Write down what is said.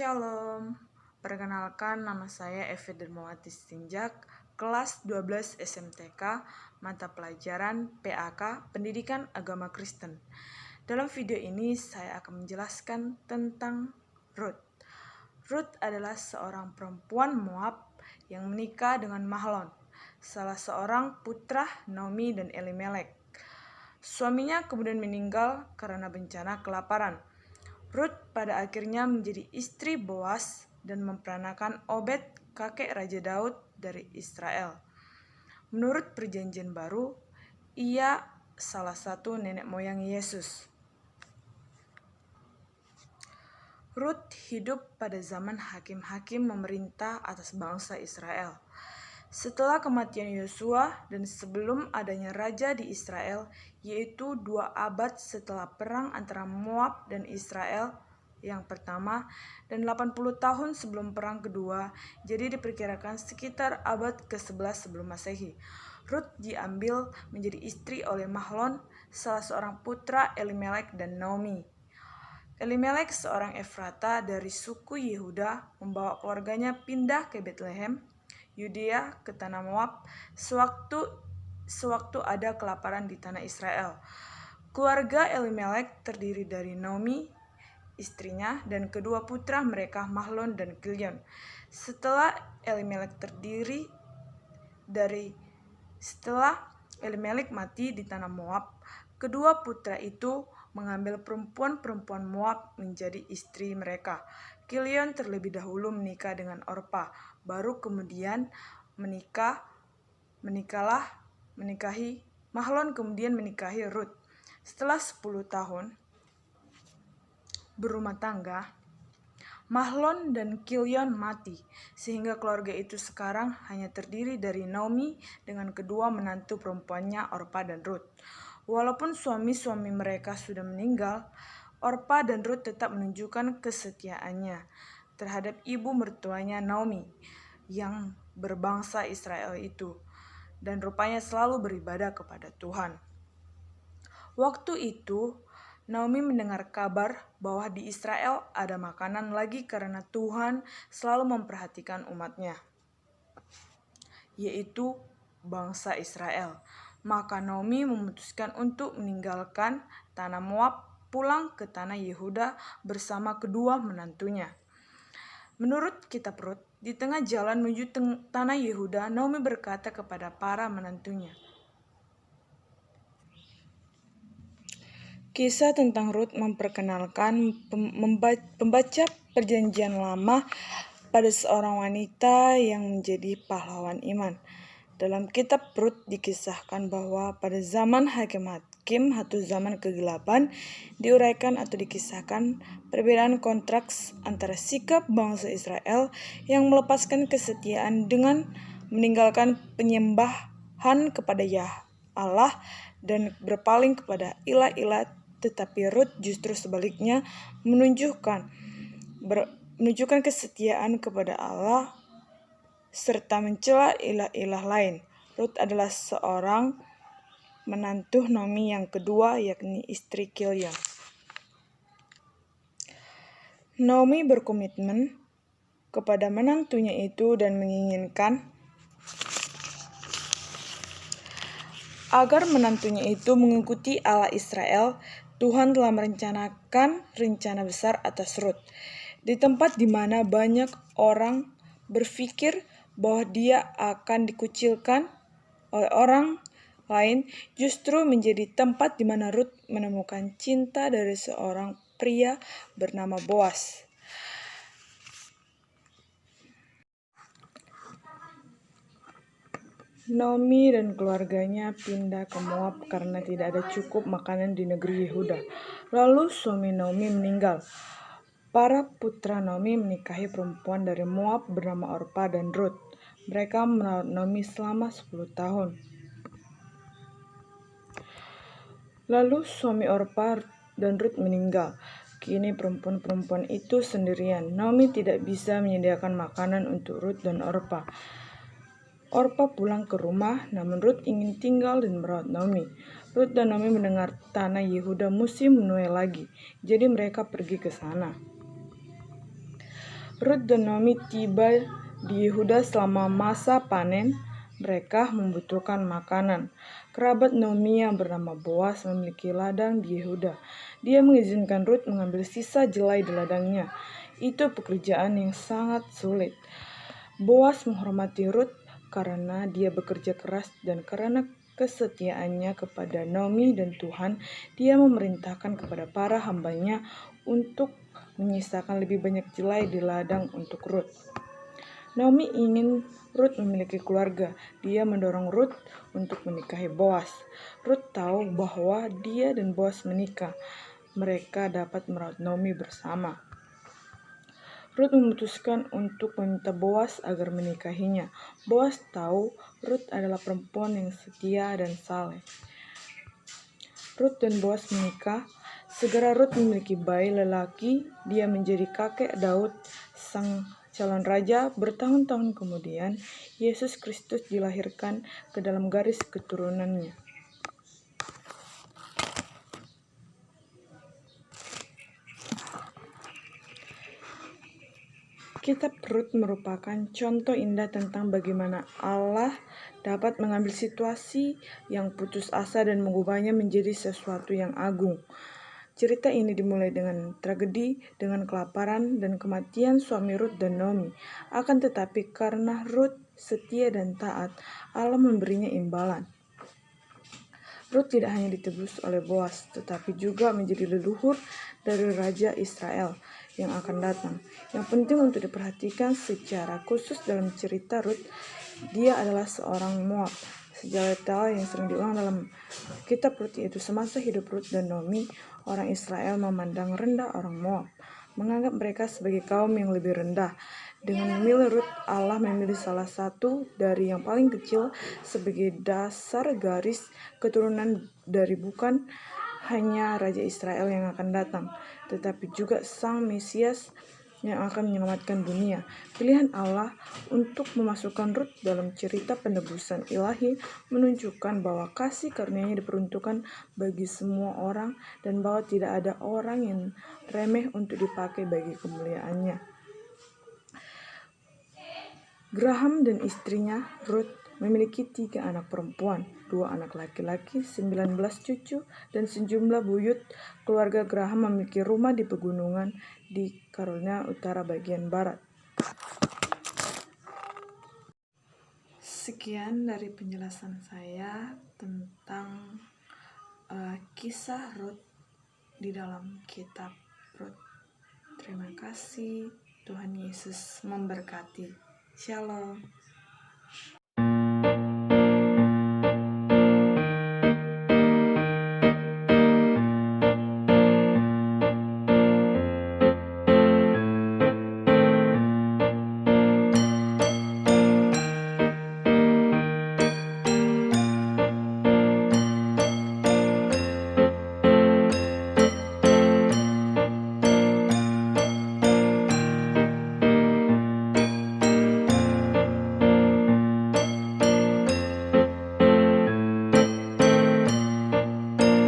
Shalom, perkenalkan nama saya Evi Dermawati Stinjak, kelas 12 SMTK, mata pelajaran PAK, Pendidikan Agama Kristen. Dalam video ini saya akan menjelaskan tentang Ruth. Ruth adalah seorang perempuan Moab yang menikah dengan Mahlon, salah seorang putra Naomi dan Elimelek. Suaminya kemudian meninggal karena bencana kelaparan. Ruth pada akhirnya menjadi istri Boas dan memperanakan Obed, kakek Raja Daud dari Israel. Menurut Perjanjian Baru, ia salah satu nenek moyang Yesus. Ruth hidup pada zaman hakim-hakim memerintah atas bangsa Israel. Setelah kematian Yosua dan sebelum adanya raja di Israel, yaitu 2 abad setelah perang antara Moab dan Israel yang pertama dan 80 tahun sebelum perang kedua, jadi diperkirakan sekitar abad ke-11 sebelum Masehi. Ruth diambil menjadi istri oleh Mahlon, salah seorang putra Elimelek dan Naomi. Elimelek, seorang Efrata dari suku Yehuda, membawa keluarganya pindah ke Betlehem, Yudea, ke tanah Moab, sewaktu ada kelaparan di tanah Israel. Keluarga Elimelek terdiri dari Naomi, istrinya, dan kedua putra mereka Mahlon dan Kilion. Setelah Elimelek mati di tanah Moab, kedua putra itu mengambil perempuan-perempuan Moab menjadi istri mereka. Kilion terlebih dahulu menikah dengan Orpa, baru kemudian Mahlon kemudian menikahi Ruth. Setelah 10 tahun berumah tangga, Mahlon dan Kilion mati, sehingga keluarga itu sekarang hanya terdiri dari Naomi dengan kedua menantu perempuannya Orpa dan Ruth. Walaupun suami-suami mereka sudah meninggal, Orpa dan Ruth tetap menunjukkan kesetiaannya terhadap ibu mertuanya Naomi yang berbangsa Israel itu, dan rupanya selalu beribadah kepada Tuhan. Waktu itu, Naomi mendengar kabar bahwa di Israel ada makanan lagi karena Tuhan selalu memperhatikan umatnya, yaitu bangsa Israel. Maka Naomi memutuskan untuk meninggalkan tanah Moab, pulang ke tanah Yehuda bersama kedua menantunya. Menurut kitab Rut, di tengah jalan menuju tanah Yehuda, Naomi berkata kepada para menantunya. Kisah tentang Rut memperkenalkan pembaca Perjanjian Lama pada seorang wanita yang menjadi pahlawan iman. Dalam kitab Rut dikisahkan bahwa pada zaman hakim-hakim atau zaman kegelapan diuraikan atau dikisahkan perbedaan kontras antara sikap bangsa Israel yang melepaskan kesetiaan dengan meninggalkan penyembahan kepada Allah dan berpaling kepada ilah-ilah, tetapi Rut justru sebaliknya menunjukkan kesetiaan kepada Allah serta mencela ilah-ilah lain. Rut adalah seorang menantu Naomi yang kedua, yakni istri Kilion. Naomi berkomitmen kepada menantunya itu dan menginginkan agar menantunya itu mengikuti Allah Israel. Tuhan telah merencanakan rencana besar atas Rut. Di tempat di mana banyak orang berpikir bahwa dia akan dikucilkan oleh orang lain, justru menjadi tempat di mana Ruth menemukan cinta dari seorang pria bernama Boas. Naomi dan keluarganya pindah ke Moab karena tidak ada cukup makanan di negeri Yehuda. Lalu suami Naomi meninggal. Para putra Naomi menikahi perempuan dari Moab bernama Orpa dan Ruth. Mereka merawat Naomi selama 10 tahun. Lalu suami Orpa dan Ruth meninggal. Kini perempuan-perempuan itu sendirian. Naomi tidak bisa menyediakan makanan untuk Ruth dan Orpa. Orpa pulang ke rumah, namun Ruth ingin tinggal dan merawat Naomi. Ruth dan Naomi mendengar tanah Yehuda musim menuai lagi, jadi mereka pergi ke sana. Rut dan Naomi tiba di Yehuda selama masa panen. Mereka membutuhkan makanan. Kerabat Naomi yang bernama Boas memiliki ladang di Yehuda. Dia mengizinkan Rut mengambil sisa jelai di ladangnya. Itu pekerjaan yang sangat sulit. Boas menghormati Rut karena dia bekerja keras dan karena kesetiaannya kepada Naomi dan Tuhan, dia memerintahkan kepada para hambanya untuk menyisakan lebih banyak jelai di ladang untuk Rut. Naomi ingin Rut memiliki keluarga. Dia mendorong Rut untuk menikahi Boas. Rut tahu bahwa dia dan Boas menikah. Mereka dapat merawat Naomi bersama. Rut memutuskan untuk meminta Boas agar menikahinya. Boas tahu Rut adalah perempuan yang setia dan saleh. Rut dan Boas menikah. Segera Rut memiliki bayi lelaki. Dia menjadi kakek Daud, sang calon raja. Bertahun-tahun kemudian, Yesus Kristus dilahirkan ke dalam garis keturunannya. Kitab Rut merupakan contoh indah tentang bagaimana Allah dapat mengambil situasi yang putus asa dan mengubahnya menjadi sesuatu yang agung. Cerita ini dimulai dengan tragedi, dengan kelaparan dan kematian suami Rut dan Naomi. Akan tetapi karena Rut setia dan taat, Allah memberinya imbalan. Rut tidak hanya ditebus oleh Boas, tetapi juga menjadi leluhur dari Raja Israel yang akan datang. Yang penting untuk diperhatikan secara khusus dalam cerita Rut, dia adalah seorang Moab. Sejarah detail yang sering diulang dalam kitab Rut yaitu semasa hidup Rut dan Naomi, orang Israel memandang rendah orang Moab, menganggap mereka sebagai kaum yang lebih rendah. Dengan memilih Rut, Allah memilih salah satu dari yang paling kecil sebagai dasar garis keturunan dari bukan hanya Raja Israel yang akan datang, tetapi juga Sang Mesias yang akan menyelamatkan dunia. Pilihan Allah untuk memasukkan Rut dalam cerita penebusan ilahi menunjukkan bahwa kasih karunia-Nya diperuntukkan bagi semua orang dan bahwa tidak ada orang yang remeh untuk dipakai bagi kemuliaan-Nya. Graham dan istrinya Rut memiliki 3 anak perempuan, 2 anak laki-laki, 19 cucu, dan sejumlah buyut. Keluarga Graham memiliki rumah di pegunungan di Carolina Utara bagian barat. Sekian dari penjelasan saya tentang kisah Rut di dalam kitab Rut. Terima kasih, Tuhan Yesus memberkati. Shalom.